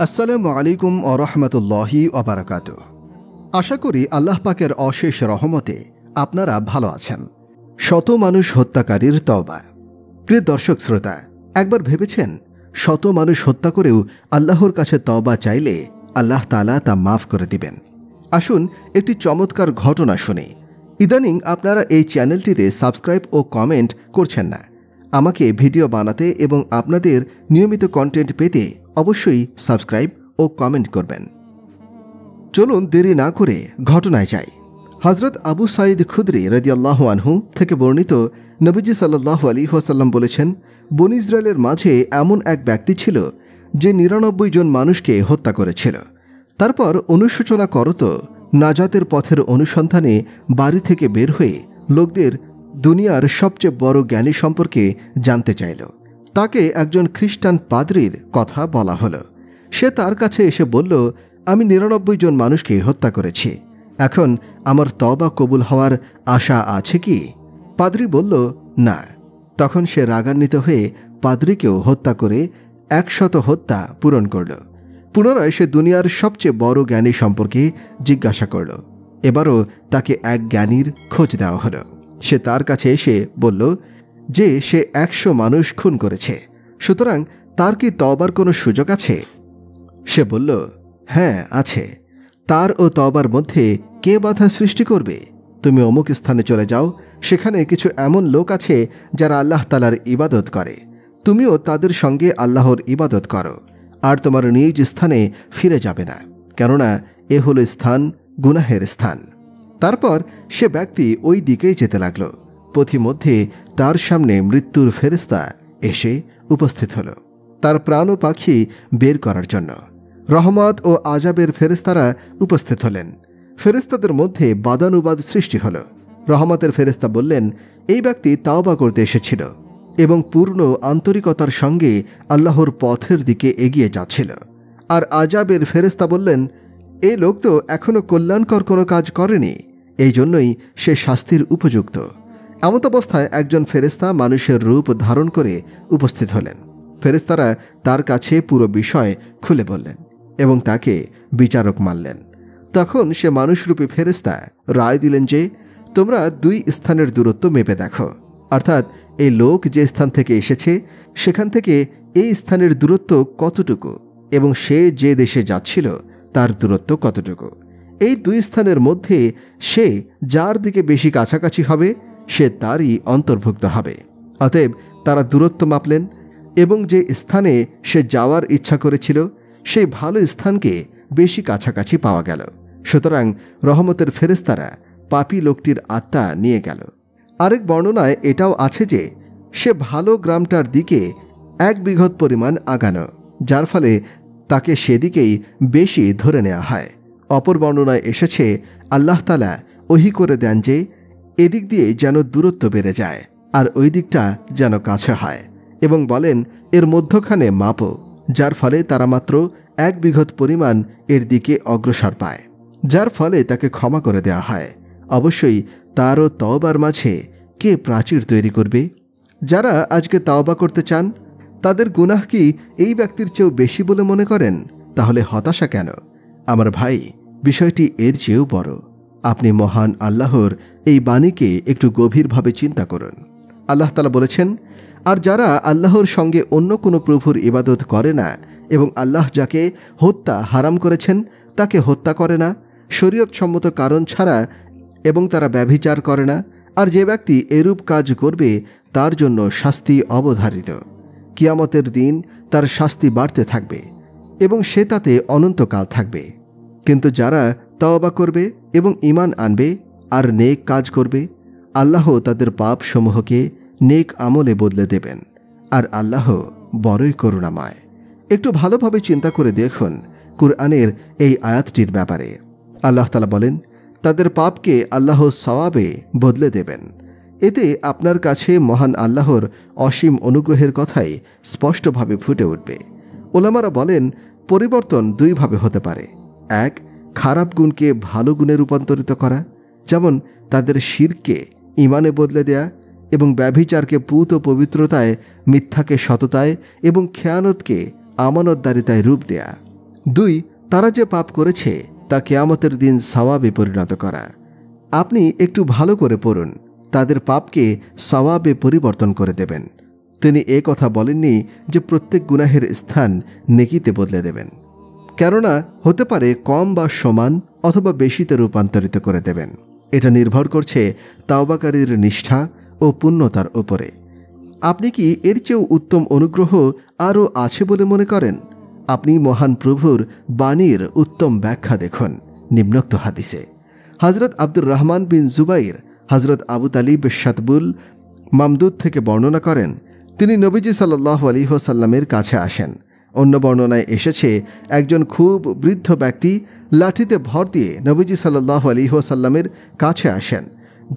আসসালামু আলাইকুম ওয়া রাহমাতুল্লাহি ওয়া বারাকাতুহু। আশা করি আল্লাহ পাকের অশেষ রহমতে আপনারা ভালো আছেন। শত মানুষ হত্যাকারীর তওবা। প্রিয় দর্শক শ্রোতা, একবার ভেবেছেন শত মানুষ হত্যা করেও আল্লাহর কাছে তওবা চাইলে আল্লাহ তাআলা তা মাফ করে দিবেন। আসুন একটি চমৎকার ঘটনা শুনি। ইদানিং আপনারা এই চ্যানেলটিতে সাবস্ক্রাইব ও কমেন্ট করছেন না। আমাকে ভিডিও বানাতে এবং আপনাদের নিয়মিত কন্টেন্ট পেতে অবশ্যই সাবস্ক্রাইব ও কমেন্ট করবেন। চলুন দেরি না করে ঘটনায় যাই। হযরত আবু সাঈদ খুদরি রাদিয়াল্লাহু আনহু থেকে বর্ণিত, নবীজি সাল্লাল্লাহু আলাইহি ওয়াসাল্লাম বলেছেন, বনী ইসরায়েলের মাঝে এমন এক ব্যক্তি ছিল যে ৯৯ জন মানুষকে হত্যা করেছিল। তারপর অনুশোচনা করত নাজাতের পথের অনুসন্ধানে বাড়ি থেকে বের হয়ে লোকদের দুনিয়ার সবচেয়ে বড় জ্ঞানী সম্পর্কে জানতে চাইল। তাকে একজন খ্রিস্টান পাদ্রীর কথা বলা হলো। সে তার কাছে এসে বলল, আমি ৯৯ জন মানুষকে হত্যা করেছি, এখন আমার তওবা কবুল হওয়ার আশা আছে কি? পাদ্রী বলল, না। তখন সে রাগান্বিত হয়ে পাদ্রীকেও হত্যা করে ১০০ হত্যা পূরণ করল। পুনরায় সে দুনিয়ার সবচেয়ে বড় জ্ঞানী সম্পর্কে জিজ্ঞাসা করল। এবারও তাকে এক জ্ঞানীর খোঁজ দেওয়া হলো। সে তার কাছে এসে বলল যে সে ১০০ মানুষ খুন করেছে, সুতরাং তার কি তওবার কোনো সুযোগ আছে? সে বলল, হ্যাঁ আছে। তার ও তওবার মধ্যে কে বাধা সৃষ্টি করবে? তুমি অমুক স্থানে চলে যাও, সেখানে কিছু এমন লোক আছে যারা আল্লাহ তাআলার ইবাদত করে, তুমিও তাদের সঙ্গে আল্লাহর ইবাদত করো, আর তোমার নিজ স্থানে ফিরে যাবে না, কেননা এ হলো স্থান গুনাহের স্থান। তারপর সে ব্যক্তি ওই দিকেই যেতে লাগল। পথিমধ্যে তার সামনে মৃত্যুর ফেরেশতা এসে উপস্থিত হল তার প্রাণ ও পাখি বের করার জন্য। রহমত ও আজাবের ফেরেশতারা উপস্থিত হলেন। ফেরেশতাদের মধ্যে বাদানুবাদ সৃষ্টি হল। রহমতের ফেরেশতা বললেন, এই ব্যক্তি তাওবা করতে এসেছিল এবং পূর্ণ আন্তরিকতার সঙ্গে আল্লাহর পথের দিকে এগিয়ে যাচ্ছিল। আর আজাবের ফেরেশতা বললেন, এই লোক তো এখনও কল্যাণকর কোনো কাজ করেনি, এই জন্যই সে শাস্তির উপযুক্ত। এমত অবস্থায় একজন ফেরেশতা মানুষের রূপ ধারণ করে উপস্থিত হলেন। ফেরেশতারা তার কাছে পুরো বিষয় খুলে বললেন এবং তাকে বিচারক মানলেন। তখন সে মানুষরূপী ফেরেশতা রায় দিলেন যে, তোমরা ২ স্থানের দূরত্ব মেপে দেখো, অর্থাৎ এই লোক যে স্থান থেকে এসেছে সেখান থেকে এই স্থানের দূরত্ব কতটুকু এবং সে যে দেশে যাচ্ছিল তার দূরত্ব কতটুকু। এই ২ স্থানের মধ্যে সে যার দিকে বেশি কাছাকাছি হবে সে তারই অন্তর্ভুক্ত হবে। অতএব তারা দূরত্ব মাপলেন এবং যে স্থানে সে যাওয়ার ইচ্ছা করেছিল সেই ভালো স্থানকে বেশি কাছাকাছি পাওয়া গেল। সুতরাং রহমতের ফেরেশতারা পাপী লোকটির আত্মা নিয়ে গেল। আরেক বর্ণনায় এটাও আছে যে সে ভালো গ্রামটার দিকে ১ বিঘত পরিমাণ আগানো, যার ফলে তাকে সেদিকেই বেশি ধরে নেওয়া হয়। অপর বর্ণনায় এসেছে, আল্লাহ তাআলা ওহী করে দেন যে এদিক দিয়ে যেন দূরত্ব বেড়ে যায় আর ওই দিকটা যেন কাছে হয়, এবং বলেন এর মধ্যখানে মাপো, যার ফলে তারা মাত্র ১ বিঘত পরিমাণ এর দিকে অগ্রসর পায়, যার ফলে তাকে ক্ষমা করে দেওয়া হয়। অবশ্যই তারও তওবার মাঝে কে প্রাচীর তৈরি করবে? যারা আজকে তওবা করতে চান তাদের গুনাহ কি এই ব্যক্তির চেয়েও বেশি বলে মনে করেন? তাহলে হতাশা কেন? আমার ভাই, বিষয়টি এর চেয়েও বড়। আপনি মহান আল্লাহর এই বাণীকে একটু গভীরভাবে চিন্তা করুন। আল্লাহ তাআলা বলেছেন, আর যারা আল্লাহর সঙ্গে অন্য কোনো প্রভুর ইবাদত করে না এবং আল্লাহ যাকে হত্যা হারাম করেছেন তাকে হত্যা করে না শরীয়তসম্মত কারণ ছাড়া, এবং তারা ব্যভিচার করে না, আর যে ব্যক্তি এরূপ কাজ করবে তার জন্য শাস্তি অবধারিত। কিয়ামতের দিন তার শাস্তি বাড়তে থাকবে এবং সে তাতে অনন্তকাল থাকবে। কিন্তু যারা তওবা করবে এবং ঈমান আনবে আর নেক কাজ করবে, আল্লাহ তাদের পাপ সমূহকে নেক আমলে বদলে দেবেন, আর আল্লাহ বড়ই করুণাময়। একটু ভালোভাবে চিন্তা করে দেখুন কুরআনের এই আয়াতটির ব্যাপারে। আল্লাহ তাআলা বলেন, তাদের পাপকে আল্লাহ সওয়াবে বদলে দেবেন। এতে আপনার কাছে মহান আল্লাহর অসীম অনুগ্রহের কথাই স্পষ্টভাবে ফুটে উঠবে। ওলামারা বলেন, পরিবর্তন ২ ভাবে হতে পারে। ১, খারাপ গুণকে ভালো গুণে রূপান্তরিত করা, যেমন তাদের শিরকে ঈমানে বদলে দেয়া এবং ব্যভিচারকে পুত ও পবিত্রতায়, মিথ্যাকে সততায় এবং খেয়ানতকে আমানতদারিতায় রূপ দেয়া। 2, তারা যে পাপ করেছে তা কিয়ামতের দিন সওয়াবে পরিণত করা। আপনি একটু ভালো করে পড়ুন, তাদের পাপকে সওয়াবে পরিবর্তন করে দেবেন। তিনি এ কথা বলেননি যে প্রত্যেক গুনাহের স্থান নেকিতে বদলে দেবেন, কেননা হতে পারে কম বা সমান অথবা বেশিতে রূপান্তরিত করে দেবেন। এটা নির্ভর করছে তাওবাকারীর নিষ্ঠা ও পুণ্যতার উপরে। আপনি কি এর চেয়েও উত্তম অনুগ্রহ আরও আছে বলে মনে করেন? আপনি মহান প্রভুর বাণীর উত্তম ব্যাখ্যা দেখুন নিম্নোক্ত হাদিসে। হযরত আব্দুর রহমান বিন জুবাইর হযরত আবু তালিব শাতবুল মামদুদ থেকে বর্ণনা করেন, তিনি নবীজি সাল্লাল্লাহু আলাইহি ওয়াসাল্লামের কাছে আসেন। অন্য বর্ণনায় এসেছে, একজন খুব বৃদ্ধ ব্যক্তি লাঠিতে ভর দিয়ে নবীজি সাল্লাল্লাহু আলাইহি ওয়াসাল্লামের কাছে আসেন,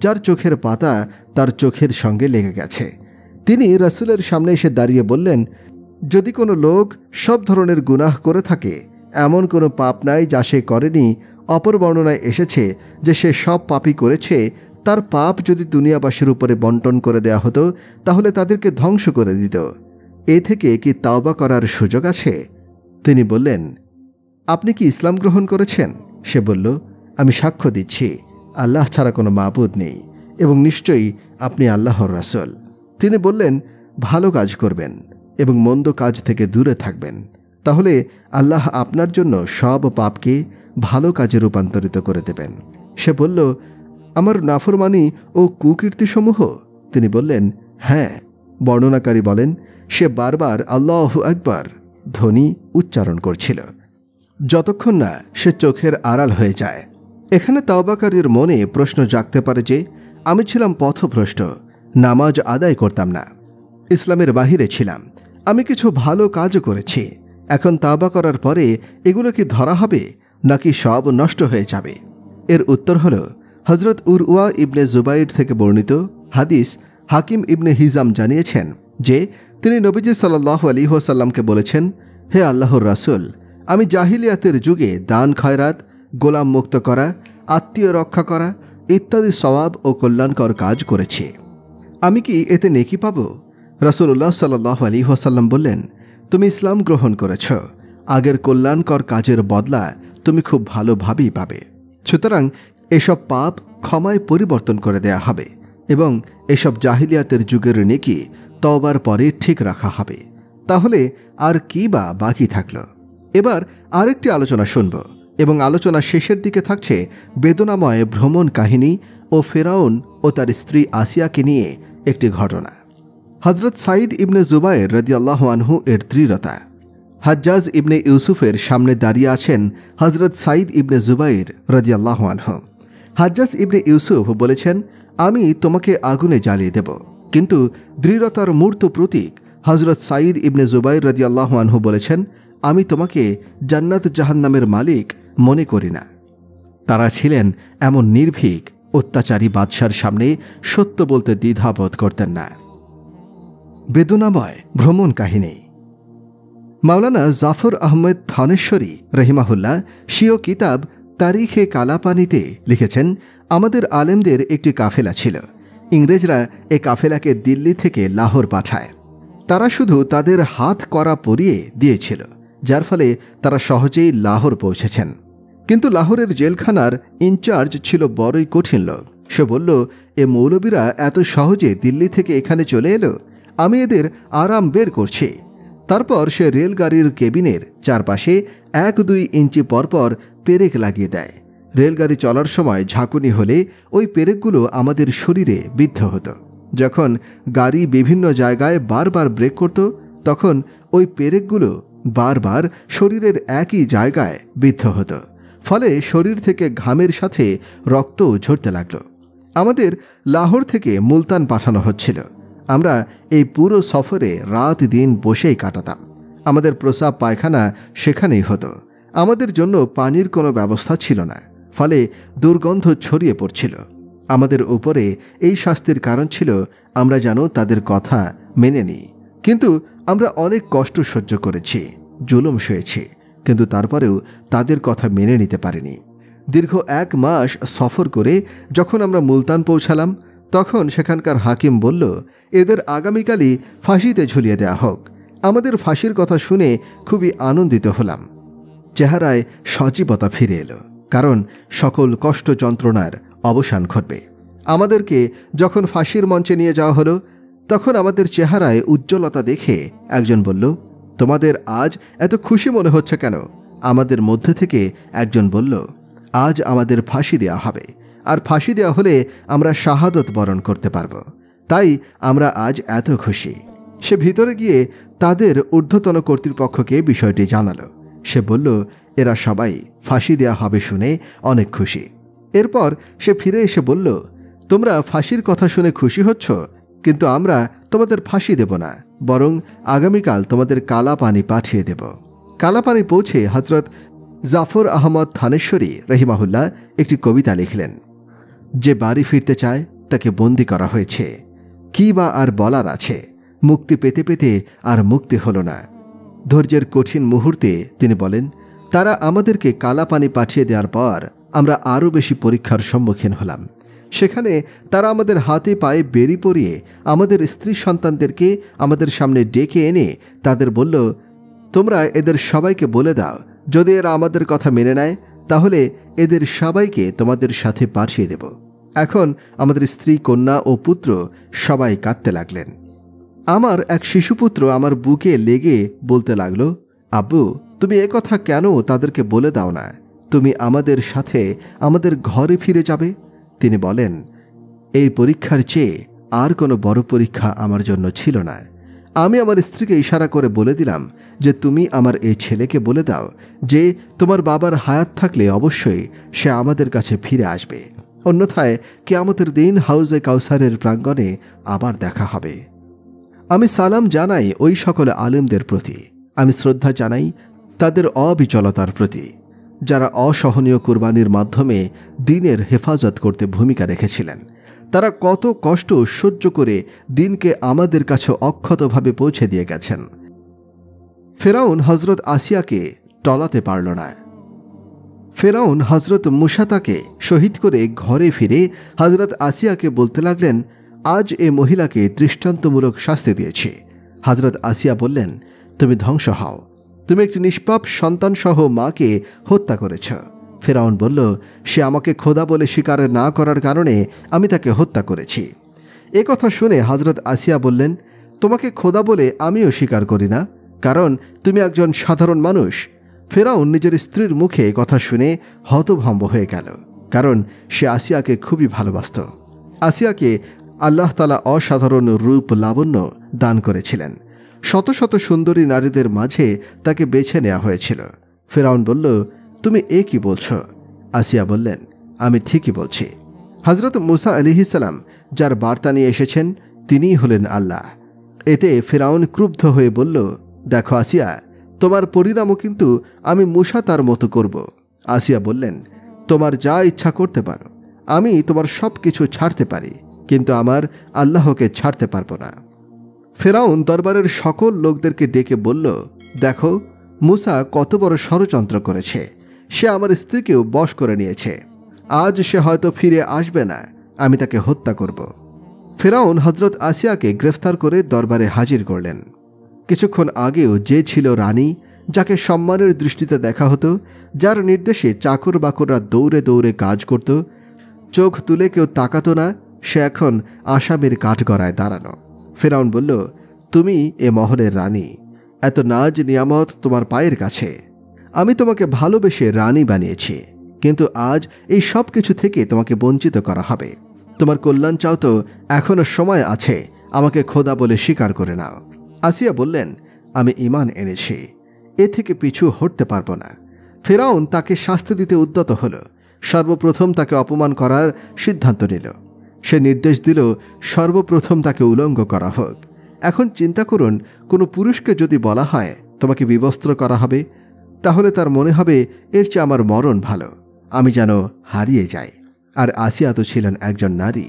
যার চোখের পাতা তার চোখের সঙ্গে লেগে গেছে। তিনি রাসূলের সামনে এসে দাঁড়িয়ে বললেন, যদি কোনো লোক সব ধরনের গুনাহ করে থাকে, এমন কোনো পাপ নাই যা সে করেনি। অপর বর্ণনায় এসেছে যে সে সব পাপই করেছে। তার পাপ যদি দুনিয়াবাসীর উপরে বন্টন করে দেয়া হতো তাহলে তাদেরকে ধ্বংস করে দিত। এ থেকে কি তাওবা করার সুযোগ আছে? তিনি বললেন, আপনি কি ইসলাম গ্রহণ করেছেন? সে বলল, আমি সাক্ষ্য দিচ্ছি আল্লাহ ছাড়া কোনো মাবুদ নেই এবং নিশ্চয়ই আপনি আল্লাহর রাসূল। তিনি বললেন, ভালো কাজ করবেন এবং মন্দ কাজ থেকে দূরে থাকবেন, তাহলে আল্লাহ আপনার জন্য সব পাপকে ভালো কাজে রূপান্তরিত করে দেবেন। সে বলল, আমার নাফরমানি ও কুকীর্তিসমূহ? তিনি বললেন, হ্যাঁ। বর্ণনাকারী বলেন, সে বারবার আল্লাহু আকবার ধ্বনি উচ্চারণ করছিল যতক্ষণ না সে চোখের আড়াল হয়ে যায়। এখানে তাওবাকারীর মনে প্রশ্ন জাগতে পারে যে, আমি ছিলাম পথভ্রষ্ট, নামাজ আদায় করতাম না, ইসলামের বাহিরে ছিলাম, আমি কিছু ভালো কাজও করেছি, এখন তাওবা করার পরে এগুলো কি ধরা হবে নাকি সব নষ্ট হয়ে যাবে? এর উত্তর হল, হযরত উরওয়া ইবনে জুবাইর থেকে বর্ণিত হাদিস হাকিম ইবনে হিজাম জানিয়েছেন যে তিনি নবীজি সাল্লাল্লাহু আলাইহি ওয়াসাল্লামকে বলেছেন, হে আল্লাহর রাসূল, আমি জাহিলিয়াতের যুগে দান খয়রাত, গোলাম মুক্ত করা, আত্মীয় রক্ষা করা ইত্যাদি সওয়াব ও কল্যাণকর কাজ করেছি, আমি কি এতে নেকি পাব? রাসূলুল্লাহ সাল্লাল্লাহু আলাইহি ওয়াসাল্লাম বললেন, তুমি ইসলাম গ্রহণ করেছ, আগের কল্যাণকর কাজের বদলা তুমি খুব ভালোভাবেই পাবে। সুতরাং এসব পাপ ক্ষমায় পরিবর্তন করে দেয়া হবে এবং এসব জাহিলিয়াতের যুগের নেকি তওবার পরে ঠিক রাখা হবে। তাহলে আর কি বা বাকি থাকল? এবার আরেকটি আলোচনা শুনব এবং আলোচনা শেষের দিকে থাকছে বেদনাময় ভ্রমণ কাহিনী ও ফেরাউন ও তার স্ত্রী আসিয়াকে নিয়ে একটি ঘটনা। হযরত সাঈদ ইবনে জুবাইর রাদিয়াল্লাহু আনহু এর দৃঢ়তা। হাজ্জাজ ইবনে ইউসুফের সামনে দাঁড়িয়ে আছেন হযরত সাঈদ ইবনে জুবাইর রাদিয়াল্লাহু আনহু। হাজ্জাজ ইবনে ইউসুফ বলেছেন, আমি তোমাকে আগুনে জ্বালিয়ে দেব। কিন্তু দৃঢ়তার মূর্ত প্রতীক হযরত সাঈদ ইবনে জুবাইর রাদিয়াল্লাহু আনহু বলেছেন, আমি তোমাকে জান্নাত জাহান্নামের মালিক মনে করি না। তারা ছিলেন এমন নির্ভীক, অত্যাচারী বাদশার সামনে সত্য বলতে দ্বিধাবোধ করতেন না। বেদনাময় ভ্রমণ কাহিনী। মাওলানা জাফর আহমেদ থানেশ্বরী রহিমাহুল্লাহ স্বীয় কিতাব তারিখে কালাপানিতে লিখেছেন, আমাদের আলেমদের একটি কাফেলা ছিল। ইংরেজরা এ কাফেলাকে দিল্লি থেকে লাহোর পাঠায়। তারা শুধু তাদের হাত করা পরিয়ে দিয়েছিল, যার ফলে তারা সহজেই লাহোর পৌঁছেছেন। কিন্তু লাহোরের জেলখানার ইনচার্জ ছিল বড়ই কঠিন লোক। সে বলল, এ মৌলবীরা এত সহজে দিল্লি থেকে এখানে চলে এলো, আমি এদের আরাম বের করছি। তারপর সে রেলগাড়ির কেবিনের চারপাশে 1-2 ইঞ্চি পরপর পেরেক লাগিয়ে দেয়। রেলগাড়ি চলার সময় ঝাঁকুনি হলে ওই পেরেকগুলো আমাদের শরীরে বিদ্ধ হতো। যখন গাড়ি বিভিন্ন জায়গায় বারবার ব্রেক করত, তখন ওই পেরেকগুলো বারবার শরীরের একই জায়গায় বিদ্ধ হতো। ফলে শরীর থেকে ঘামের সাথে রক্তও ঝরতে লাগল। আমাদের লাহোর থেকে মুলতান পাঠানো হচ্ছিল। আমরা এই পুরো সফরে রাত দিন বসেই কাটাতাম। আমাদের প্রস্রাব পায়খানা সেখানেই হতো। আমাদের জন্য পানির কোনো ব্যবস্থা ছিল না, ফলে দুর্গন্ধ ছড়িয়ে পড়ছিল। আমাদের উপরে এই শাস্তির কারণ ছিল আমরা যেন তাদের কথা মেনে নিই। কিন্তু আমরা অনেক কষ্ট সহ্য করেছি, জুলুম সয়েছি, কিন্তু তারপরেও তাদের কথা মেনে নিতে পারিনি। দীর্ঘ 1 মাস সফর করে যখন আমরা মুলতান পৌঁছালাম, তখন সেখানকার হাকিম বলল, এদের আগামীকালই ফাঁসিতে ঝুলিয়ে দেওয়া হোক। আমাদের ফাঁসির কথা শুনে খুবই আনন্দিত হলাম। চেহারায় সজীবতা ফিরে এলো, কারণ সকল কষ্ট যন্ত্রণার অবসান ঘটবে। আমাদেরকে যখন ফাঁসির মঞ্চে নিয়ে যাওয়া হলো, তখন আমাদের চেহারায় উজ্জ্বলতা দেখে একজন বলল, তোমাদের আজ এত খুশি মনে হচ্ছে কেন? আমাদের মধ্যে থেকে একজন বলল, আজ আমাদের ফাঁসি দেওয়া হবে, আর ফাঁসি দেওয়া হলে আমরা শাহাদত বরণ করতে পারব, তাই আমরা আজ এত খুশি। সে ভিতরে গিয়ে তাদের ঊর্ধ্বতন কর্তৃপক্ষকে বিষয়টি জানালো। সে বলল, এরা সবাই ফাঁসি দেওয়া হবে শুনে অনেক খুশি। এরপর সে ফিরে এসে বলল, তোমরা ফাঁসির কথা শুনে খুশি হচ্ছ, কিন্তু আমরা তোমাদের ফাঁসি দেব না, বরং আগামীকাল তোমাদের কালা পানি পাঠিয়ে দেব। কালা পানি পৌঁছে হজরত জাফর আহমদ থানেশ্বরী রহিমাহুল্লাহ একটি কবিতা লিখলেন, যে বাড়ি ফিরতে চায় তাকে বন্দি করা হয়েছে, কি বা আর বলার আছে, মুক্তি পেতে পেতে আর মুক্তি হলো না। ধৈর্যের কঠিন মুহূর্তে তিনি বলেন, তারা আমাদেরকে কালা পানি পাঠিয়ে দেওয়ার পর আমরা আরও বেশি পরীক্ষার সম্মুখীন হলাম। সেখানে তারা আমাদের হাতে পায়ে বেরি পরিয়ে আমাদের স্ত্রী সন্তানদেরকে আমাদের সামনে ডেকে এনে তাদের বলল, তোমরা এদের সবাইকে বলে দাও, যদি এরা আমাদের কথা মেনে নেয় তাহলে এদের সবাইকে তোমাদের সাথে পাঠিয়ে দেব। এখন আমাদের স্ত্রী, কন্যা ও পুত্র সবাই কাঁদতে লাগলেন। আমার এক শিশুপুত্র আমার বুকে লেগে বলতে লাগলো, আব্বু, তুমি কথা কেন তাদেরকে বলে দাও না, তুমি আমাদের সাথে আমাদের ঘরে ফিরে যাবে। তিনি বলেন, এই পরীক্ষার চেয়ে আর কোনো বড় পরীক্ষা আমার জন্য ছিল না। আমি আমার স্ত্রীকে ইশারা করে বলে দিলাম যে তুমি আমার এই ছেলেকে বলে দাও যে তোমার বাবার হায়াত থাকলে অবশ্যই সে আমাদের কাছে ফিরে আসবে, অন্যথায় কিয়ামতের দিন হাউজে কাউসারের প্রাঙ্গণে আবার দেখা হবে। আমি সালাম জানাই ওই সকল আলেমদের প্রতি, আমি শ্রদ্ধা জানাই তাদের অবিচলতার প্রতি, যারা অসহনীয় কুরবানির মাধ্যমে দ্বীনের হেফাজত করতে ভূমিকা রেখেছিলেন। তারা কত কষ্ট সহ্য করে দ্বীনকে আমাদের কাছে অক্ষতভাবে পৌঁছে দিয়ে গেছেন। ফেরাউন হজরত আসিয়াকে টলাতে পারল না। ফেরাউন হজরত মুসাতাকে শহীদ করে ঘরে ফিরে হজরত আসিয়াকে বলতে লাগলেন, আজ এ মহিলাকে দৃষ্টান্তমূলক শাস্তি দিয়েছে। হজরত আসিয়া বললেন, তুমি ধ্বংস হও, তুমি একটি নিষ্পাপ সন্তানসহ মাকে হত্যা করেছ। ফেরাউন বলল, সে আমাকে খোদা বলে স্বীকার না করার কারণে আমি তাকে হত্যা করেছি। এ কথা শুনে হজরত আসিয়া বললেন, তোমাকে খোদা বলে আমিও স্বীকার করি না, কারণ তুমি একজন সাধারণ মানুষ। ফেরাউন নিজের স্ত্রীর মুখে কথা শুনে হতভম্ব হয়ে গেল, কারণ সে আসিয়াকে খুবই ভালোবাসত। আসিয়াকে আল্লাহ তাআলা অসাধারণ রূপ লাবণ্য দান করেছিলেন। শত শত সুন্দরী নারীদের মাঝে তাকে বেছে নেওয়া হয়েছিল। ফেরাউন বলল, তুমি এ কি বলছো? আসিয়া বললেন, আমি ঠিকই বলছি। হজরত মুসা আলাইহিসসালাম যার বার্তা নিয়ে এসেছেন তিনিই হলেন আল্লাহ। এতে ফেরাউন ক্রুব্ধ হয়ে বলল, দেখো আসিয়া, তোমার পরিণামও কিন্তু আমি মুসা তার মতো করব। আসিয়া বললেন, তোমার যা ইচ্ছা করতে পারো, আমি তোমার সব কিছু ছাড়তে পারি, কিন্তু আমার আল্লাহকে ছাড়তে পারবো না। ফেরাউন দরবারের সকল লোকদেরকে ডেকে বলল, দেখো মুসা কত বড় ষড়যন্ত্র করেছে, সে আমার স্ত্রীকেও বশ করে নিয়েছে। আজ সে হয়তো ফিরে আসবে না, আমি তাকে হত্যা করব। ফেরাউন হজরত আসিয়াকে গ্রেফতার করে দরবারে হাজির করলেন। কিছুক্ষণ আগেও যে ছিল রানী, যাকে সম্মানের দৃষ্টিতে দেখা হতো, যার নির্দেশে চাকর বাকররা দৌড়ে দৌড়ে কাজ করত, চোখ তুলে কেউ তাকাতো না, সে এখন আসামের কাঠগড়ায় দাঁড়ানো। ফেরাউন বলল, তুমি এ মহলের রানী, এত নাজ নিয়ামত তোমার পায়ের কাছে। আমি তোমাকে ভালোবেসে রানী বানিয়েছি, কিন্তু আজ এই সব কিছু থেকে তোমাকে বঞ্চিত করা হবে। তোমার কল্যাণ চাও তো এখনো সময় আছে, আমাকে খোদা বলে স্বীকার করে নাও। আসিয়া বললেন, আমি ঈমান এনেছি, এ থেকে পিছু হটতে পারবো না। ফেরাউন তাকে শাস্তি দিতে উদ্যত হল। সর্বপ্রথম তাকে অপমান করার সিদ্ধান্ত নিল। সে নির্দেশ দিল সর্বপ্রথম তাকে উলঙ্গ করা হোক। এখন চিন্তা করুন, কোনো পুরুষকে যদি বলা হয় তোমাকে বিবস্ত্র করা হবে, তাহলে তার মনে হবে এর চেয়ে আমার মরণ ভালো, আমি যেন হারিয়ে যাই। আর আসিয়া তো ছিলেন একজন নারী,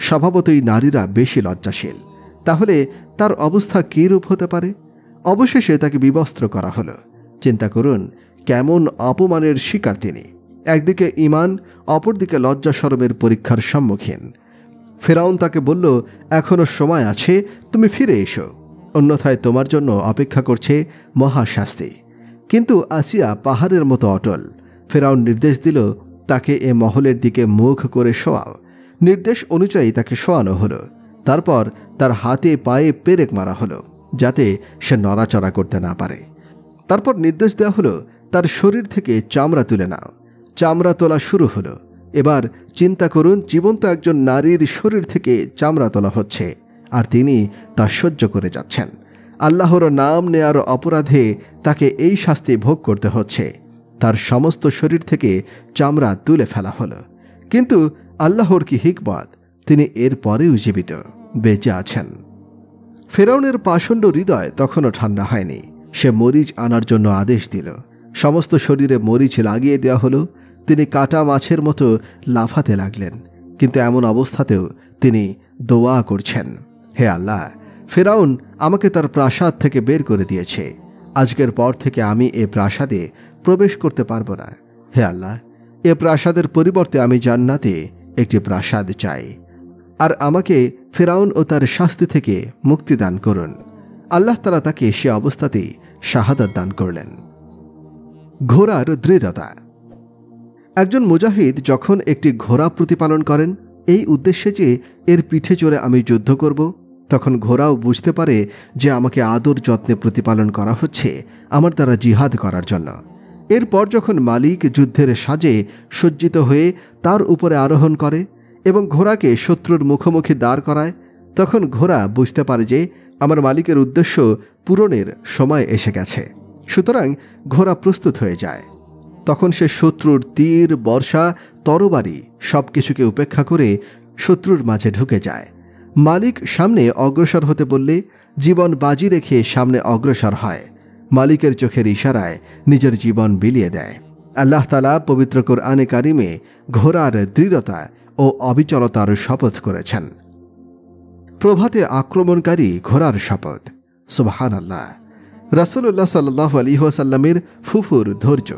স্বভাবতই নারীরা বেশি লজ্জাশীল। তাহলে তার অবস্থা কী রূপ হতে পারে? অবশেষে তাকে বিবস্ত্র করা হলো। চিন্তা করুন কেমন অপমানের শিকার তিনি। একদিকে ঈমান, অপরদিকে লজ্জা শরমের পরীক্ষার সম্মুখীন। ফেরাউন তাকে বলল, এখনো সময় আছে, তুমি ফিরে এসো, অন্যথায় তোমার জন্য অপেক্ষা করছে মহাশাস্তি। কিন্তু আসিয়া পাহাড়ের মতো অটল। ফেরাউন নির্দেশ দিল তাকে এ মহলের দিকে মুখ করে শোয়াও। নির্দেশ অনুযায়ী তাকে শোয়ানো হলো। তারপর তার হাতে পায়ে পেরেক মারা হলো যাতে সে নড়াচড়া করতে না পারে। তারপর নির্দেশ দেওয়া হলো তার শরীর থেকে চামড়া তুলে নাও। চামড়া তোলা শুরু হলো। এবার চিন্তা করুন, জীবন্ত একজন নারীর শরীর থেকে চামড়া তোলা হচ্ছে আর তিনি তা সহ্য করে যাচ্ছেন। আল্লাহর নাম নেয়ার অপরাধে তাকে এই শাস্তি ভোগ করতে হচ্ছে। তার সমস্ত শরীর থেকে চামড়া তুলে ফেলা হলো। কিন্তু আল্লাহর কি হিকমত, তিনি এর পরেও জীবিত বেঁচে আছেন। ফেরাউনের পাষণ্ড হৃদয় তখনও ঠান্ডা হয়নি। সে মরিচ আনার জন্য আদেশ দিল। সমস্ত শরীরে মরিচ লাগিয়ে দেওয়া হলো। তিনি কাটা মাছের মতো লাফাতে লাগলেন। কিন্তু এমন অবস্থাতেও তিনি দোয়া করছেন, হে আল্লাহ, ফেরাউন আমাকে তার প্রাসাদ থেকে বের করে দিয়েছে। আজকের পর থেকে আমি এ প্রাসাদে প্রবেশ করতে পারবো না। হে আল্লাহ, এ প্রাসাদের পরিবর্তে আমি জান্নাতে একটি প্রাসাদ চাই, আর আমাকে ফেরাউন ও তার শাস্তি থেকে মুক্তি দান করুন। আল্লাহ তাআলা তাকে সে অবস্থাতেই শাহাদাত দান করলেন। ঘোড়ার দৃঢ়তা। একজন মুজাহিদ যখন একটি ঘোড়া প্রতিপালন করেন এই উদ্দেশ্যে যে এর পিঠে চড়ে আমি যুদ্ধ করব, তখন ঘোড়াও বুঝতে পারে যে আমাকে আদর যত্নে প্রতিপালন করা হচ্ছে আমার দ্বারা জিহাদ করার জন্য। এরপর যখন মালিক যুদ্ধের সাজে সজ্জিত হয়ে তার উপরে আরোহণ করে এবং ঘোড়াকে শত্রুর মুখোমুখি দাঁড় করায়, তখন ঘোড়া বুঝতে পারে যে আমার মালিকের উদ্দেশ্য পূরণের সময় এসে গেছে। সুতরাং ঘোড়া প্রস্তুত হয়ে যায়। তখন সে শত্রুর তীর, বর্ষা, তরবারি সব কিছুকে উপেক্ষা করে শত্রুর মাঝে ঢুকে যায়। মালিক সামনে অগ্রসর হতে বললে জীবন বাজি রেখে সামনে অগ্রসর হয়। মালিকের চোখের ইশারায় নিজের জীবন বিলিয়ে দেয়। আল্লাহ তাআলা পবিত্র কোরআনে কারিমে ঘোড়ার দৃঢ়তা ও অবিচলতার শপথ করেছেন। প্রভাতে আক্রমণকারী ঘোড়ার শপথ। সুবহানাল্লাহ। রাসূলুল্লাহ সাল্লাল্লাহু আলাইহি ওয়াসাল্লামের ফুফুর ধৈর্য।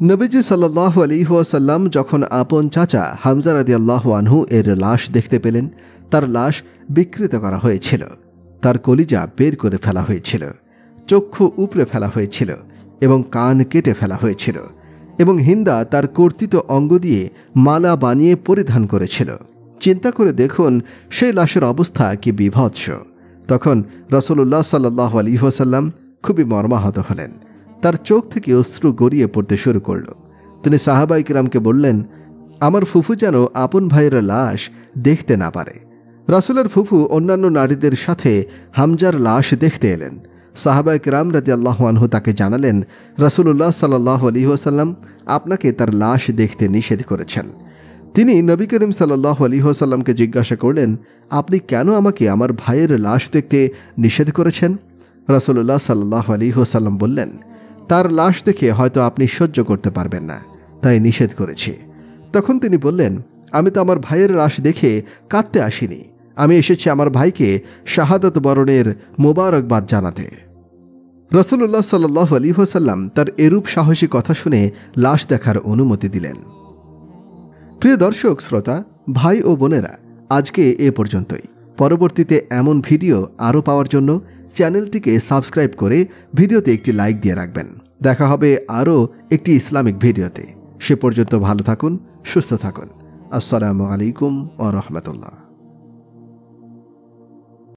নবীজি সাল্লাল্লাহু আলাইহি ওয়াসাল্লাম যখন আপন চাচা হামজা রাদিয়াল্লাহু আনহু এর লাশ দেখতে পেলেন, তার লাশ বিকৃত করা হয়েছিল, তার কলিজা বের করে ফেলা হয়েছিল, চক্ষু উপড়ে ফেলা হয়েছিল এবং কান কেটে ফেলা হয়েছিল এবং হিন্দা তার কর্তিত অঙ্গ দিয়ে মালা বানিয়ে পরিধান করেছিল। চিন্তা করে দেখুন সেই লাশের অবস্থা কি বিভৎস। তখন রাসূলুল্লাহ সাল্লাল্লাহু আলাইহি ওয়াসাল্লাম খুবই মর্মাহত হলেন। তার চোখ থেকে অশ্রু গড়িয়ে পড়তে শুরু করল। তিনি সাহাবায়ে কিরামকে বললেন, আমার ফুফু যেন আপন ভাইয়ের লাশ দেখতে না পারে। রাসূলের ফুফু অন্যান্য নারীদের সাথে হামজার লাশ দেখতে এলেন। সাহাবায়ে কিরাম রাদিয়াল্লাহু আনহু তাকে জানালেন, রাসূলুল্লাহ সাল্লাল্লাহু আলাইহি ওয়াসাল্লাম আপনাকে তার লাশ দেখতে নিষেধ করেছেন। তিনি নবী করিম সাল্লাল্লাহু আলাইহি ওয়াসাল্লামকে জিজ্ঞাসা করলেন, আপনি কেন আমাকে আমার ভাইয়ের লাশ দেখতে নিষেধ করেছেন? রাসূলুল্লাহ সাল্লাল্লাহু আলাইহি ওয়াসাল্লাম বললেন, তার লাশ দেখে হয়তো আপনি সহ্য করতে পারবেন না, তাই নিষেধ করেছি। তখন তিনি বললেন, আমি তো আমার ভাইয়ের লাশ দেখে কাঁদতে আসিনি, আমি এসেছি আমার ভাইকে শাহাদাত বরণের মোবারকবাদ জানাতে। রাসূলুল্লাহ সাল্লাল্লাহু আলাইহি ওয়াসাল্লাম তার এরূপ সাহসী কথা শুনে লাশ দেখার অনুমতি দিলেন। প্রিয় দর্শক শ্রোতা, ভাই ও বোনেরা, আজকে এ পর্যন্তই। পরবর্তীতে এমন ভিডিও আরও পাওয়ার জন্য চ্যানেলটিকে সাবস্ক্রাইব করে ভিডিওতে একটি লাইক দিয়ে রাখবেন। দেখা হবে আরও একটি ইসলামিক ভিডিওতে। সে পর্যন্ত ভালো থাকুন, সুস্থ থাকুন। আসসালামু আলাইকুম ওয়া রাহমাতুল্লাহ।